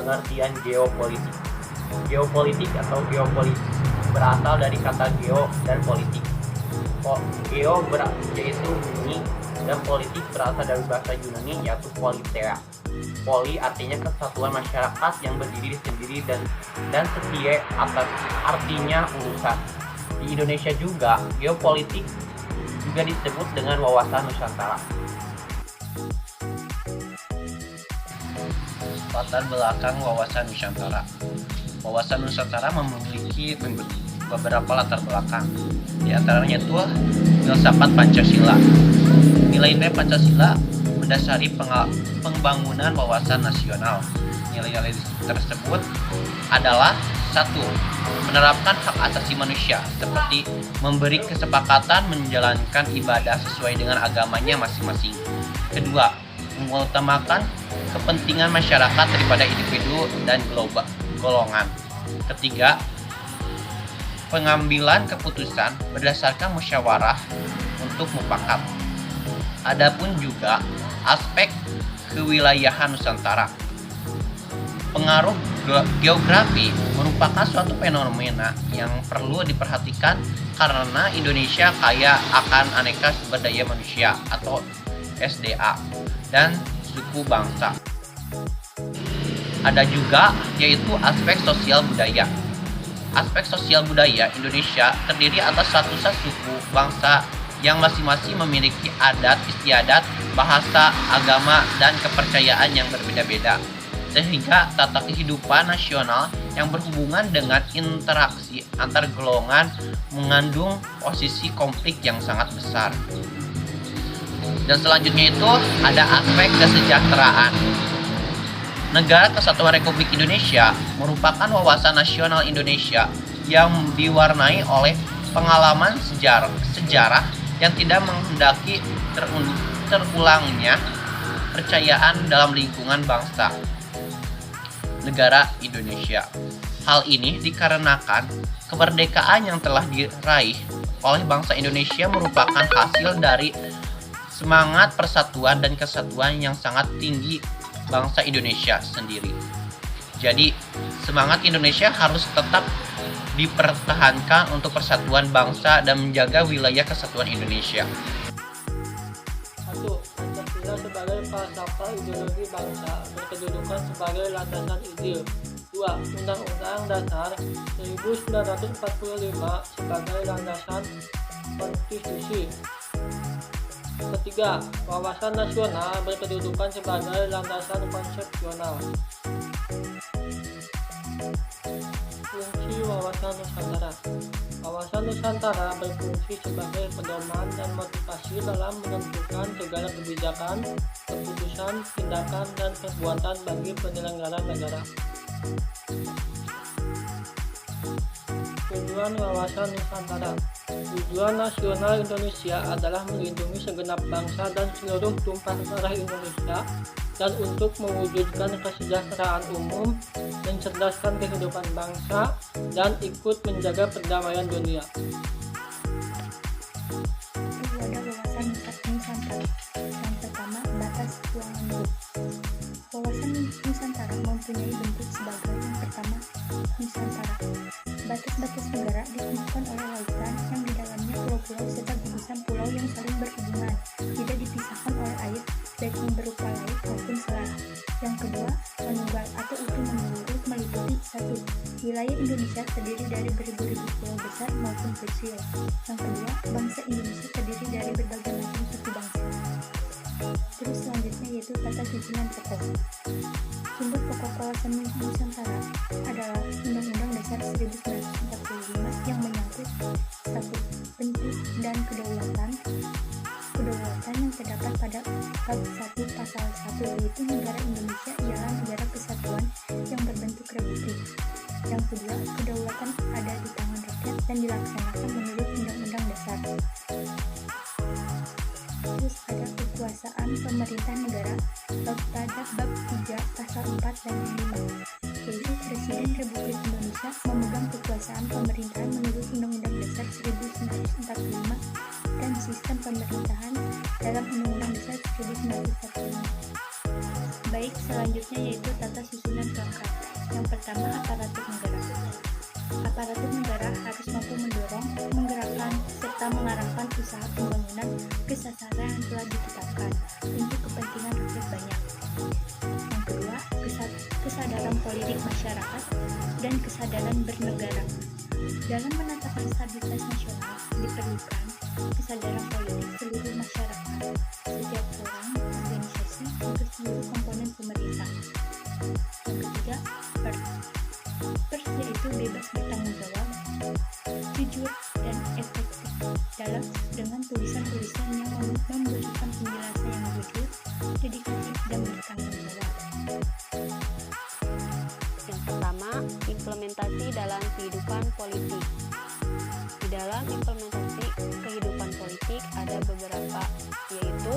pengertian geopolitik. Geopolitik atau geopolis berasal dari kata geo dan politik. Yaitu bumi, dan politik berasal dari bahasa Yunani yaitu politeia. Poli artinya kesatuan masyarakat yang berdiri sendiri dan setie atas artinya urusan. Di Indonesia juga, geopolitik juga disebut dengan wawasan Nusantara. Latar belakang wawasan Nusantara. Wawasan Nusantara memiliki beberapa latar belakang. Di antaranya itu filsafat Pancasila. Nilai-nilai Pancasila mendasari pembangunan wawasan nasional. Nilai-nilai tersebut adalah 1. Menerapkan hak asasi manusia seperti memberi kesepakatan menjalankan ibadah sesuai dengan agamanya masing-masing. 2. Mengutamakan kepentingan masyarakat daripada individu dan golongan. 3. Pengambilan keputusan berdasarkan musyawarah untuk mufakat. Adapun juga aspek kewilayahan Nusantara. Pengaruh geografi merupakan suatu fenomena yang perlu diperhatikan karena Indonesia kaya akan aneka sumber daya manusia atau SDA dan suku bangsa. Ada juga yaitu aspek sosial budaya. Aspek sosial budaya Indonesia terdiri atas ratusan suku bangsa yang masing-masing memiliki adat istiadat, bahasa, agama, dan kepercayaan yang berbeda-beda. Sehingga tata kehidupan nasional yang berhubungan dengan interaksi antar golongan mengandung posisi konflik yang sangat besar. Dan selanjutnya itu ada aspek kesejahteraan. Negara Kesatuan Republik Indonesia merupakan wawasan nasional Indonesia yang diwarnai oleh pengalaman sejarah yang tidak menghendaki terulangnya percayaan dalam lingkungan bangsa negara Indonesia. Hal ini dikarenakan kemerdekaan yang telah diraih oleh bangsa Indonesia merupakan hasil dari semangat persatuan dan kesatuan yang sangat tinggi bangsa Indonesia sendiri. Jadi, semangat Indonesia harus tetap dipertahankan untuk persatuan bangsa dan menjaga wilayah kesatuan Indonesia. 1. Pancasila sebagai falsafah ideologi bangsa berkedudukan sebagai landasan ideal. 2. Undang-Undang Dasar 1945 sebagai landasan konstitusi. 3. Wawasan nasional berkedudukan sebagai landasan konsepsional. Fungsi wawasan Nusantara. Wawasan Nusantara berfungsi sebagai pedoman dan motivasi dalam menentukan segala kebijakan, keputusan, tindakan, dan perbuatan bagi penyelenggara negara. Tujuan wawasan Nusantara. Tujuan nasional Indonesia adalah melindungi segenap bangsa dan seluruh tumpah darah Indonesia dan untuk mewujudkan kesejahteraan umum, mencerdaskan kehidupan bangsa, dan ikut menjaga perdamaian dunia. Ada wawasan Nusantara. Yang pertama, batas ruang lingkup. Wawasan Nusantara mempunyai bentuk sebagai yang pertama, Nusantara. Batas-batas negara ditentukan oleh lautan yang di dalamnya pulau-pulau serta gugusan pulau yang saling berhubungan, tidak dipisahkan oleh air, baik yang berupa laut maupun selat. Yang kedua, manunggal atau utuh menyeluruh meliputi 1. Wilayah Indonesia terdiri dari beribu-ribu pulau besar maupun kecil. Yang kedua, bangsa Indonesia terdiri dari berbagai macam suku bangsa. Terus selanjutnya yaitu tata susunan pokok. Sumber pokok kawasan Nusantara adalah Undang-Undang Dasar 1945 yang menyangkut 1. Bentuk dan kedaulatan yang terdapat pada bab 1 pasal 1 yaitu negara Indonesia ialah negara kesatuan yang berbentuk republik. Yang kedua, kedaulatan ada di tangan rakyat dan dilaksanakan menurut Undang-Undang Dasar. Terus ada kekuasaan pemerintah negara pada bab 3 pasal 4 dan 5 yaitu Presiden Republik Indonesia memegang kekuasaan pemerintahan menurut Undang-Undang Dasar 1945 dan sistem pemerintahan dalam Undang-Undang Dasar 1945. Baik, selanjutnya yaitu tata susunan pelengkap. Yang pertama, aparatur negara. Aparatur negara harus mampu mendorong, menggerakkan, serta mengarahkan usaha pembangunan ke sasaran yang telah ditetapkan untuk kepentingan rakyat banyak. Yang kedua, kesadaran politik masyarakat dan kesadaran bernegara. Dalam menetapkan stabilitas nasional, diperlukan kesadaran politik seluruh masyarakat, setiap orang, organisasi, untuk seluruh komponen pemerintah. Yang ketiga, pers yaitu bebas bertanggung jawab, jujur, dan efektif dengan tulisan-tulisan yang memberikan penjelasan yang jujur, dedikatif, dan bertanggung jawab. Yang pertama, implementasi dalam kehidupan politik. Di dalam implementasi kehidupan politik ada beberapa, yaitu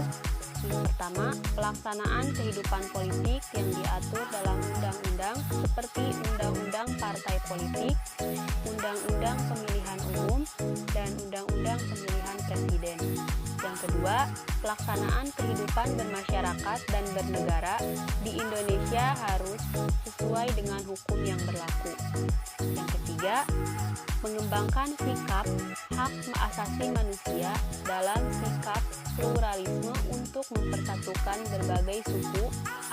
yang pertama, pelaksanaan kehidupan politik yang diatur dalam undang-undang seperti Undang-Undang Partai Politik, Undang-Undang Pemilihan Umum, dan Undang-Undang Pemilihan Presiden. Yang kedua, pelaksanaan kehidupan bermasyarakat dan bernegara di Indonesia harus sesuai dengan hukum yang berlaku. Yang ketiga, mengembangkan sikap hak asasi manusia dalam sikap pluralisme untuk mempersatukan berbagai suku,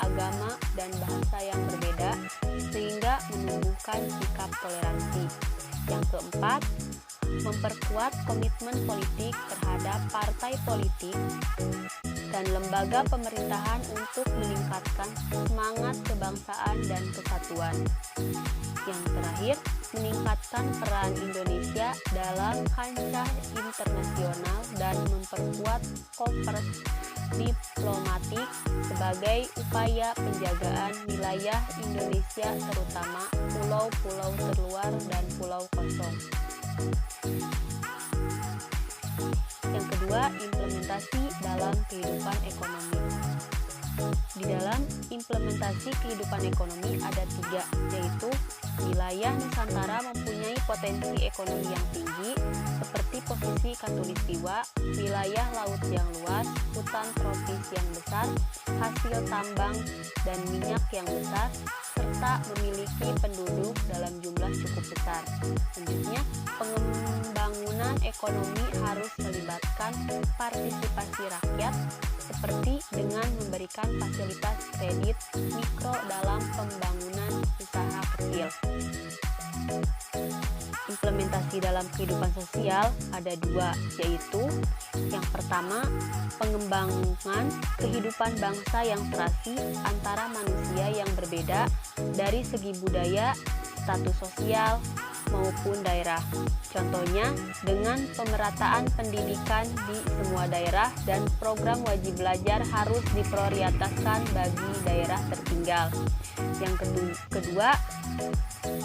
agama, dan bahasa yang berbeda sehingga menumbuhkan sikap toleransi. Yang keempat, memperkuat komitmen politik terhadap partai politik dan lembaga pemerintahan untuk meningkatkan semangat kebangsaan dan kesatuan. Yang terakhir, meningkatkan peran Indonesia dalam kancah internasional dan memperkuat kooperatif diplomatik sebagai upaya penjagaan wilayah Indonesia terutama pulau-pulau terluar dan pulau kosong. Yang kedua, implementasi dalam kehidupan ekonomi. Di dalam implementasi kehidupan ekonomi ada 3, yaitu wilayah Nusantara mempunyai potensi ekonomi yang tinggi, seperti posisi Katulistiwa, wilayah laut yang luas, hutan tropis yang besar, hasil tambang dan minyak yang besar, serta memiliki penduduk dalam jumlah cukup besar. Selanjutnya, pembangunan ekonomi harus melibatkan partisipasi rakyat, seperti dengan memberikan fasilitas kredit mikro dalam pembangunan usaha kecil. Implementasi dalam kehidupan sosial ada 2, yaitu yang pertama, pengembangan kehidupan bangsa yang serasi antara manusia yang berbeda dari segi budaya, status sosial, maupun daerah. Contohnya, dengan pemerataan pendidikan di semua daerah dan program wajib belajar harus diprioritaskan bagi daerah tertinggal. Yang kedua,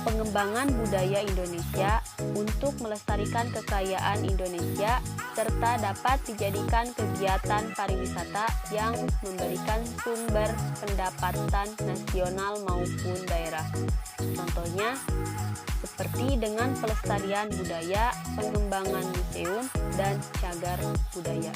pengembangan budaya Indonesia untuk melestarikan kekayaan Indonesia serta dapat dijadikan kegiatan pariwisata yang memberikan sumber pendapatan nasional maupun daerah. Contohnya, seperti dengan pelestarian budaya, pengembangan museum, dan cagar budaya.